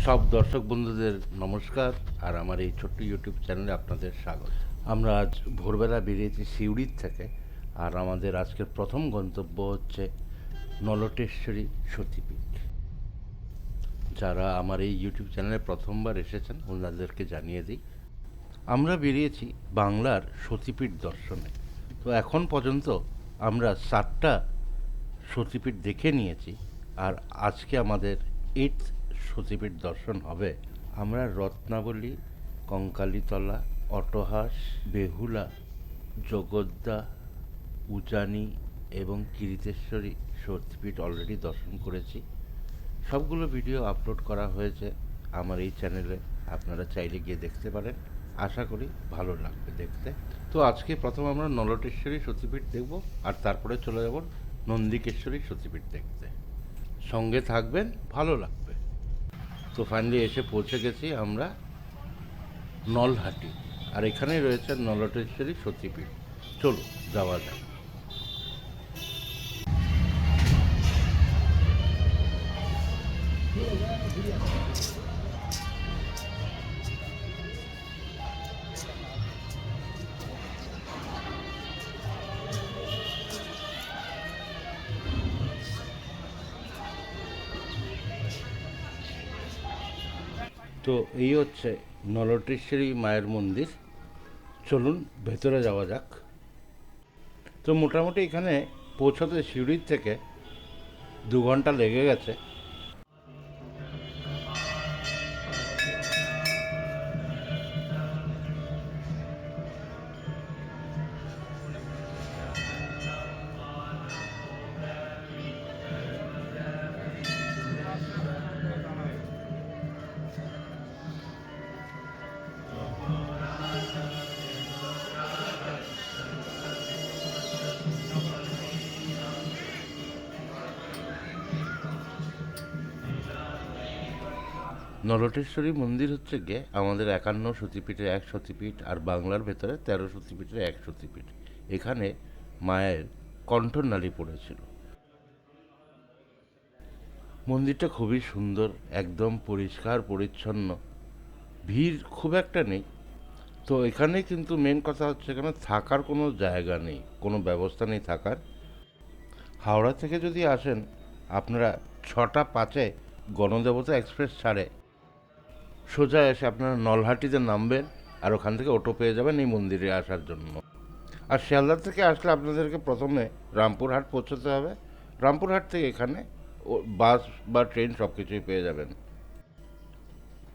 সব দর্শক বন্ধুদের নমস্কার। আর আমার এই ছোট্ট ইউটিউব চ্যানেলে আপনাদের স্বাগত। আমরা আজ ভোরবেলা বেরিয়েছি সিউড়ির থেকে, আর আমাদের আজকের প্রথম গন্তব্য হচ্ছে নলটেশ্বরী সতীপীঠ। যারা আমার এই ইউটিউব চ্যানেলে প্রথমবার এসেছেন ওনাদেরকে জানিয়ে দিই, আমরা বেরিয়েছি বাংলার সতীপীঠ দর্শনে। তো এখন পর্যন্ত আমরা 7টা সতীপীঠ দেখে নিয়েছি, আর আজকে আমাদের 8th সতীপীঠ দর্শন হবে। আমরা রত্নাবলী, কঙ্কালীতলা, অট্টহাস, বেহুলা, জগদ্দা, উজানি এবং কিরিতেশ্বরী সতীপীঠ অলরেডি দর্শন করেছি। সবগুলো ভিডিও আপলোড করা হয়েছে আমার এই চ্যানেলে, আপনারা চাইলে গিয়ে দেখতে পারেন। আশা করি ভালো লাগবে দেখতে। তো আজকে প্রথম আমরা নলটেশ্বরী সতীপীঠ দেখব, আর তারপরে চলে যাব নন্দিকেশ্বরী সতীপীঠ দেখতে। সঙ্গে থাকবেন, ভালো লাগবে। তো ফাইনালি এসে পৌঁছে গেছি আমরা নলহাটি, আর এখানেই রয়েছে নলটেশ্বরী সতীপীঠ। চলো যাওয়া যাক। তো এই হচ্ছে নলটেশ্বরী মায়ের মন্দির। চলুন ভেতরে যাওয়া যাক। তো মোটামুটি এখানে পৌঁছতে সিউড়ির থেকে 2 ঘন্টা লেগে গেছে। নলটেশ্বরী মন্দির হচ্ছে গিয়ে আমাদের 51 সতীপীঠের এক সতীপীঠ, আর বাংলার ভেতরে 13 সতীপীঠের এক সতীপীঠ। এখানে মায়ের কণ্ঠনালী পড়েছিল। মন্দিরটা খুবই সুন্দর, একদম পরিষ্কার পরিচ্ছন্ন, ভিড় খুব একটা নেই। তো এখানে কিন্তু মেন কথা হচ্ছে এখানে থাকার কোনো জায়গা নেই, কোনো ব্যবস্থা নেই থাকার। হাওড়া থেকে যদি আসেন আপনারা 6টা 5-এ গণদেবতা এক্সপ্রেস ছাড়ে সোজা এসে আপনারা নলহাটিতে নামবেন, আর ওখান থেকে অটো পেয়ে যাবেন এই মন্দিরে আসার জন্য। আর শিয়ালদা থেকে আসলে আপনাদেরকে প্রথমে রামপুরহাট পৌঁছতে হবে। রামপুরহাট থেকে এখানে বাস বা ট্রেন সব কিছুই পেয়ে যাবেন।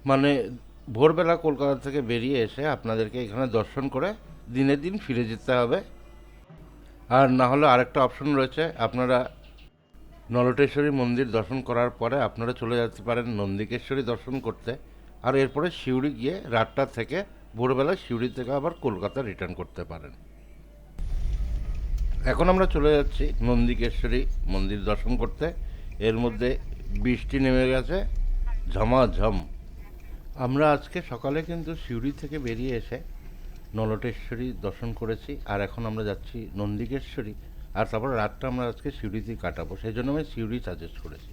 মানে ভোরবেলা কলকাতা থেকে বেরিয়ে এসে আপনাদেরকে এখানে দর্শন করে দিনের দিন ফিরে যেতে হবে। আর না হলে আরেকটা অপশন রয়েছে, আপনারা নলটেশ্বরী মন্দির দর্শন করার পরে আপনারা চলে যেতে পারেন নন্দিকেশ্বরী দর্শন করতে, আর এরপরে সিউড়ি গিয়ে রাতটা থেকে ভোরবেলা সিউড়ি থেকে আবার কলকাতা রিটার্ন করতে পারেন। এখন আমরা চলে যাচ্ছি নন্দিকেশ্বরী মন্দির দর্শন করতে। এর মধ্যে বৃষ্টি নেমে গেছে ঝমাঝম। আমরা আজকে সকালে কিন্তু সিউড়ি থেকে বেরিয়ে এসে নলটেশ্বরী দর্শন করেছি, আর এখন আমরা যাচ্ছি নন্দিকেশ্বরী, আর তারপর রাতটা আমরা আজকে সিউড়িতেই কাটাবো। সেই জন্য আমি সিউড়ি সাজেস্ট করেছি।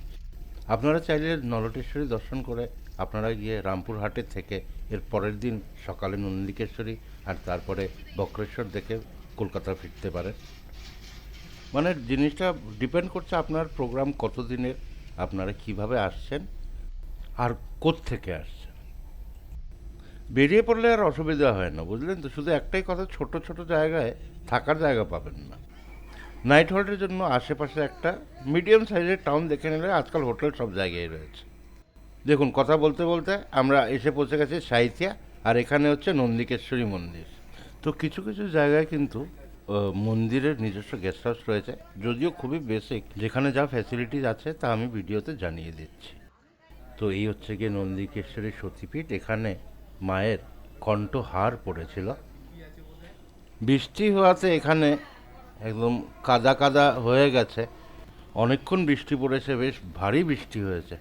আপনারা চাইলে নলটেশ্বরী দর্শন করে আপনারা গিয়ে রামপুরহাটে থেকে এর পরের দিন সকালে নন্দিকেশ্বরী আর তারপরে বক্রেশ্বর দেখে কলকাতা ফিরতে পারেন। মানে জিনিসটা ডিপেন্ড করছে আপনার প্রোগ্রাম কত দিনের, আপনারা কিভাবে আসছেন আর কোত্থেকে আসছেন। বেরিয়ে পড়লে আর অসুবিধা হয় না, বুঝলেন তো। শুধু একটাই কথা, ছোট ছোট জায়গায় থাকার জায়গা পাবেন না। নাইট হোল্ডের জন্য আশেপাশে একটা মিডিয়াম সাইজের টাউন দেখে নিলে আজকাল হোটেল সব জায়গায় রয়েছে। দেখুন, কথা বলতে বলতে আমরা এসে পৌঁছে গেছি সাঁইথিয়া, আর এখানে হচ্ছে নন্দিকেশ্বরী মন্দির। তো কিছু কিছু জায়গায় কিন্তু মন্দিরের নিজস্ব গেস্ট হাউস রয়েছে, যদিও খুবই বেসিক। যেখানে যা ফ্যাসিলিটিস আছে তা আমি ভিডিওতে জানিয়ে দিচ্ছি। তো এই হচ্ছে গিয়ে নন্দিকেশ্বরী সতীপীঠ। এখানে মায়ের কণ্ঠহার পড়েছিল। বৃষ্টি হওয়াতে এখানে একদম কাদা কাদা হয়ে গেছে। অনেকক্ষণ বৃষ্টি পড়েছে, বেশ ভারী বৃষ্টি হয়েছে,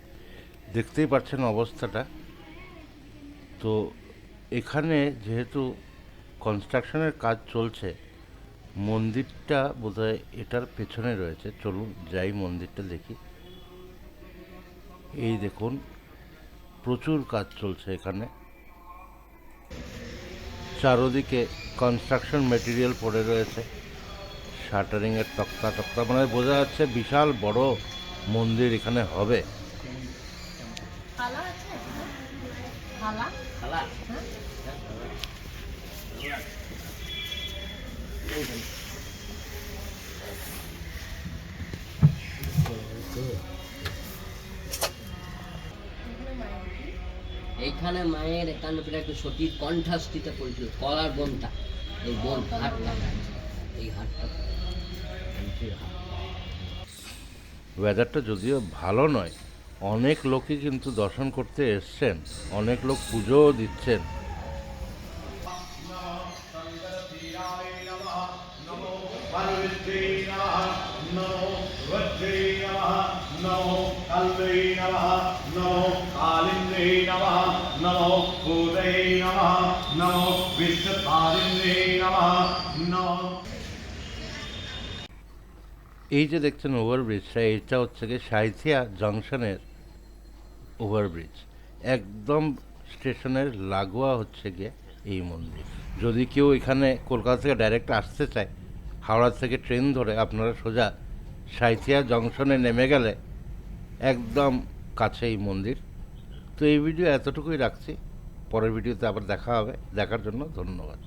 দেখতেই পাচ্ছেন অবস্থাটা। তো এখানে যেহেতু কনস্ট্রাকশনের কাজ চলছে, মন্দিরটা বোধহয় এটার পেছনে রয়েছে। চলুন যাই মন্দিরটা দেখি। এই দেখুন প্রচুর কাজ চলছে এখানে। চারোদিকে কনস্ট্রাকশন মেটেরিয়াল পড়ে রয়েছে, শাটারিংয়ের তক্তা টক্তা, মানে বোঝা যাচ্ছে বিশাল বড় মন্দির এখানে হবে। থালা আছে থালা খালা এইখানে মায়ের একান্ন একটু সতীর কণ্ঠাস্থিতে পড়েছিল, কলার বোনটা, এই বোন হাটটা, এই হাটটা ওয়েদারটা যদিও ভালো নয়, অনেক লোকই কিন্তু দর্শন করতে এসছেন, অনেক লোক পুজোও দিচ্ছেন। এই যে দেখছেন ওভারব্রিজটা, এটা হচ্ছে গিয়ে সাঁইথিয়া জংশনের ওভারব্রিজ। একদম স্টেশনের লাগোয়া হচ্ছে গিয়ে এই মন্দির। যদি কেউ এখানে কলকাতা থেকে ডাইরেক্ট আসতে চায়, হাওড়া থেকে ট্রেন ধরে আপনারা সোজা সাঁইথিয়া জংশনে নেমে গেলে একদম কাছে এই মন্দির। তো এই ভিডিও এতটুকুই রাখছি, পরের ভিডিওতে আবার দেখা হবে। দেখার জন্য ধন্যবাদ।